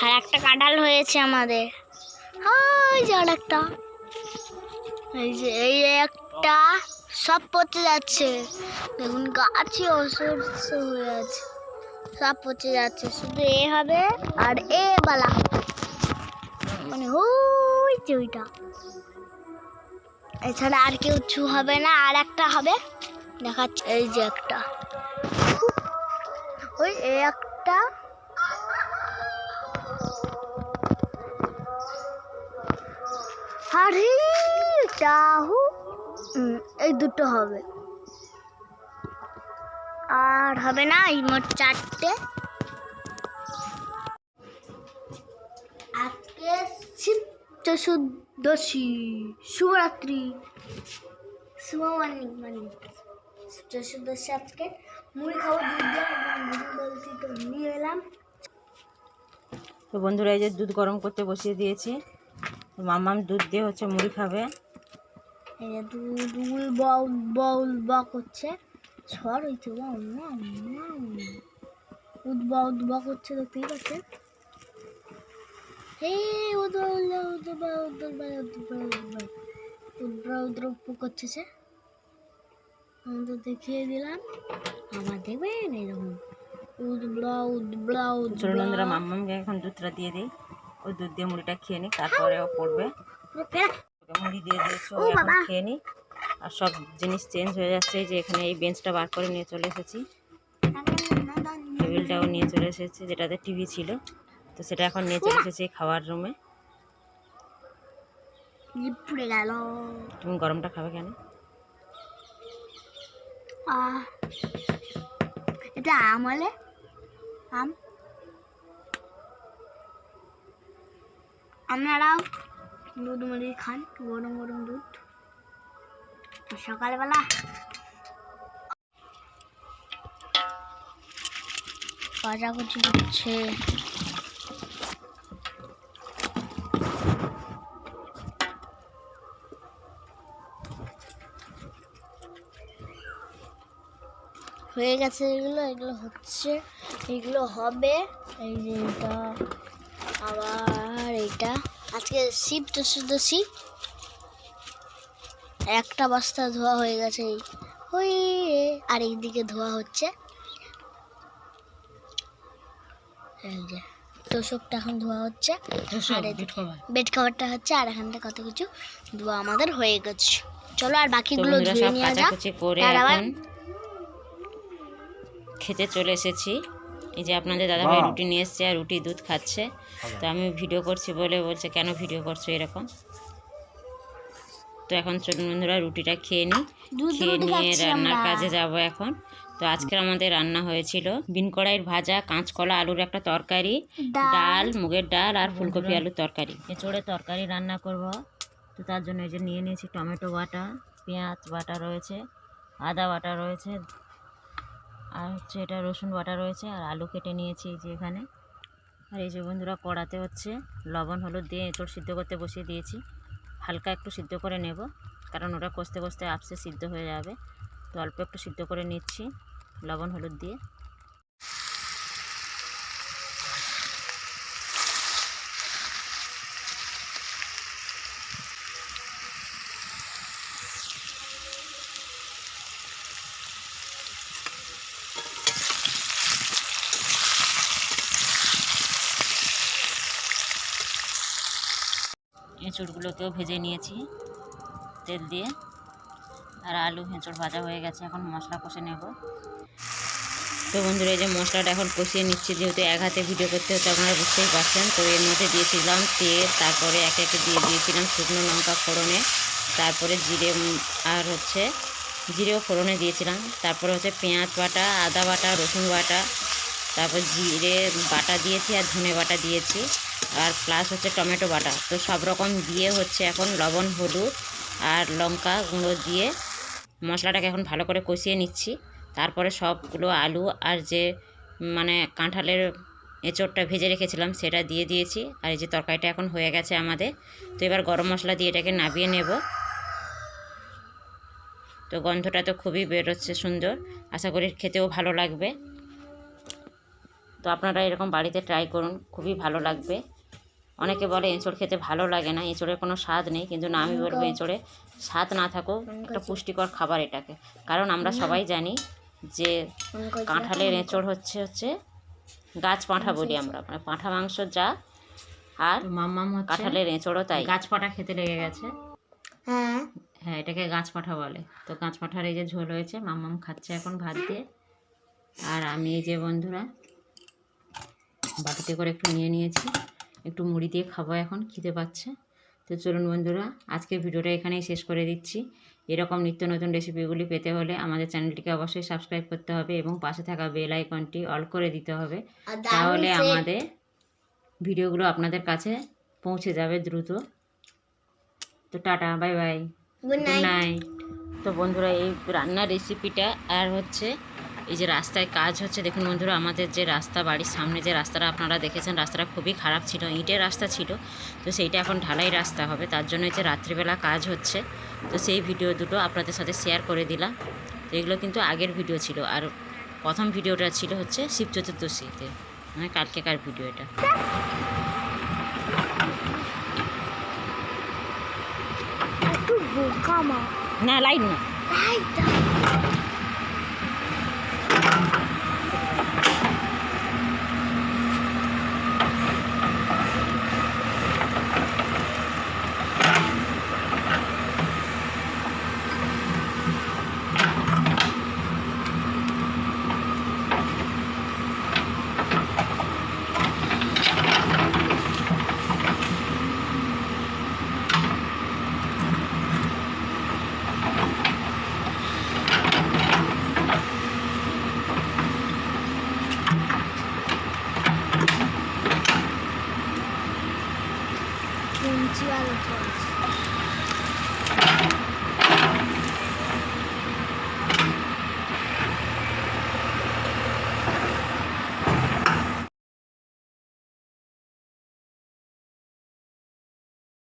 আর একটা কাঁঠাল হয়েছে আমাদের। ওই যে আরেকটা, এই যে এই একটা, সব পচে যাচ্ছে দেখুন, গাছে অসুস্থ হয়ে আছে, সব পচে যাচ্ছে, শুধু এ হবে আর এ বালা মানে ওই যে ওইটা, এছাড়া আর কেউ কিছু হবে না। আর একটা হবে দেখাচ্ছে, এই যে একটা, ওই একটা, আর এই দুটো হবে, আর হবে না, এই মোট 4টে। আজকে শিব চতুর্দশী, শুভরাত্রি, শুভ মর্নিং। চতুর্দশী আজকে মুড়ি খাবো দুধ দিয়ে, বলছি তো নিয়ে এলাম। তো বন্ধুরা, এই যে দুধ গরম করতে বসিয়ে দিয়েছি, মাম্মাম দুধ দিয়ে হচ্ছে মুড়ি খাবে। এই যে দুধ বাউল বা করছে, ঝড় হয়েছে, উদ্বা করছে, দেখতেই পাচ্ছে। করছে সে, আমি তো দেখিয়ে দিলাম, আবার দেখবেন এরকম বন্ধুরা, মাম্মামকে এখন দুধটা দিয়ে দিই, ওই দুধ দিয়ে মুড়িটা খেয়ে নিই, তারপরে ও পড়বে। মুড়ি দিয়ে দিয়েছি, ও এখন খেয়ে নিই। আর সব জিনিস চেঞ্জ হয়ে যাচ্ছে, যে এখানে এই বেঞ্চটা বার করে নিয়ে চলে এসেছি, টেবিলটাও নিয়ে চলে এসেছি, যেটাতে টিভি ছিল, তো সেটা এখন নিয়ে চলে এসেছি খাওয়ার রুমে। পুড়ে গেল। তুমি গরমটা খাবে কেন? এটা আম হলে আপনারাও দুধ মুড়ি খান, গরম গরম দুধ সকালবেলা। কাচাকুচি করছে, হয়ে গেছে, এগুলো হচ্ছে, এগুলো হবে। এই যে এটা, আবার এইটা, আজকে শিব চতুর্দশী, একটা বস্তা ধোয়া হয়ে গেছে, ওই আর এইদিকে ধোয়া হচ্ছে, এই যে তোষকটা এখন ধোয়া হচ্ছে, আর বেড কভারটা হচ্ছে, আর এখানটা কত কিছু ধোয়া আমাদের হয়ে গেছে। চলো আর বাকিগুলো ধুয়ে নিয়ে যাও। এখন খেতে চলে এসেছি। এই যে আপনাদের দাদাভাই রুটি নিয়ে এসছে, আর রুটি দুধ খাচ্ছে। তো আমি ভিডিও করছি বলে বলছে, কেন ভিডিও করছো এরকম। তো এখন চলুন বন্ধুরা, রুটিটা খেয়ে নিই, খেয়ে নিয়ে রান্নার কাজে যাব এখন। তো আজকের আমাদের রান্না হয়েছিল বিন কড়াইয়ের ভাজা, কাঁচকলা আলুর একটা তরকারি, ডাল, মুগের ডাল, আর ফুলকপি আলুর তরকারি। এঁচোড়ের তরকারি রান্না করব। তো তার জন্য এই যে নিয়ে নিয়েছি টমেটো বাটা, পেঁয়াজ বাটা রয়েছে, আদা বাটা রয়েছে, আর হচ্ছে এটা রসুন বাটা রয়েছে, আর আলু কেটে নিয়েছি এই যে এখানে। আর এই যে বন্ধুরা, কড়াতে হচ্ছে লবণ হলুদ দিয়ে এঁচোড় সিদ্ধ করতে বসিয়ে দিয়েছি। হালকা একটু সিদ্ধ করে নেব, কারণ ওটা কষতে কষতে আপসে সিদ্ধ হয়ে যাবে। তো অল্প একটু সিদ্ধ করে নিচ্ছি লবণ হলুদ দিয়ে। এঁচড়গুলোকেও ভেজে নিয়েছি তেল দিয়ে, আর আলু এঁচড় ভাজা হয়ে গেছে, এখন মশলা কষে নেব। তো বন্ধুরা, এই যে মশলাটা এখন কষিয়ে নিচ্ছি, যেহেতু এক হাতে ভিডিও করতে হচ্ছে আপনারা বুঝতেই পারছেন। তো এর মধ্যে দিয়েছিলাম তেল, তারপরে একে একে দিয়ে দিয়েছিলাম শুকনো লঙ্কা ফোড়নে, তারপরে জিরে, আর হচ্ছে জিরেও ফোড়নে দিয়েছিলাম, তারপরে হচ্ছে পেঁয়াজ বাটা, আদা বাটা, রসুন বাটা, তারপর জিরে বাটা দিয়েছি, আর ধনে বাটা দিয়েছি, আর প্লাস হচ্ছে টমেটো বাটা। তো সব রকম দিয়ে হচ্ছে এখন লবণ হলুদ আর লঙ্কা গুঁড়ো দিয়ে মশলাটাকে এখন ভালো করে কষিয়ে নিচ্ছি। তারপরে সবগুলো আলু আর যে মানে কাঁঠালের এঁচড়টা ভেজে রেখেছিলাম সেটা দিয়ে দিয়েছি। আর এই যে তরকারিটা এখন হয়ে গেছে আমাদের। তো এবার গরম মশলা দিয়ে এটাকে নাবিয়ে নেব। তো গন্ধটা তো খুবই বেরোচ্ছে সুন্দর, আশা করি খেতেও ভালো লাগবে। তো আপনারা এরকম বাড়িতে ট্রাই করুন, খুবই ভালো লাগবে। অনেকে বলে এঁচড় খেতে ভালো লাগে না, এঁচড়ের কোনো স্বাদ নেই, কিন্তু না, আমি বলবো এঁচড়ে স্বাদ না থাকুক একটা পুষ্টিকর খাবার এটাকে। কারণ আমরা সবাই জানি যে কাঁঠালের এঁচড় হচ্ছে গাছ পাঁঠা বলি আমরা, মানে পাঁঠা মাংস যা, আর মাম্মাম কাঁঠালের এঁচড়ও তাই। গাছ পাঁঠা খেতে লেগে গেছে। হ্যাঁ, এটাকে গাছ পাঁঠা বলে। তো গাছ পাঁঠার এই যে ঝোল হয়েছে, মাম্মাম খাচ্ছে এখন ভাত দিয়ে। আর আমি এই যে বন্ধুরা বাটিতে করে একটু নিয়ে নিয়েছি, একটু মুড়ি দিয়ে খাবো, এখন খিদে পাচ্ছে। তো চলুন বন্ধুরা, আজকের ভিডিওটা এখানেই শেষ করে দিচ্ছি। এরকম নিত্য নতুন রেসিপিগুলি পেতে হলে আমাদের চ্যানেলটিকে অবশ্যই সাবস্ক্রাইব করতে হবে এবং পাশে থাকা বেল আইকনটি অল করে দিতে হবে, তাহলে আমাদের ভিডিওগুলো আপনাদের কাছে পৌঁছে যাবে দ্রুত। তো tata, bye bye, good night. তো বন্ধুরা, এই রান্নার রেসিপিটা আর হচ্ছে এই যে রাস্তায় কাজ হচ্ছে, দেখুন বন্ধুরা, আমাদের যে রাস্তা, বাড়ির সামনে যে রাস্তাটা আপনারা দেখেছেন, রাস্তাটা খুবই খারাপ ছিল, ইটের রাস্তা ছিল। তো সেইটা এখন ঢালাই রাস্তা হবে, তার জন্য যে রাত্রিবেলা কাজ হচ্ছে। তো সেই ভিডিও দুটো আপনাদের সাথে শেয়ার করে দিলাম। তো এগুলো কিন্তু আগের ভিডিও ছিল, আর প্রথম ভিডিওটা ছিল হচ্ছে শিব চতুর্দশীতে, মানে কালকেকার ভিডিও এটা। না, লাইট না। Punci al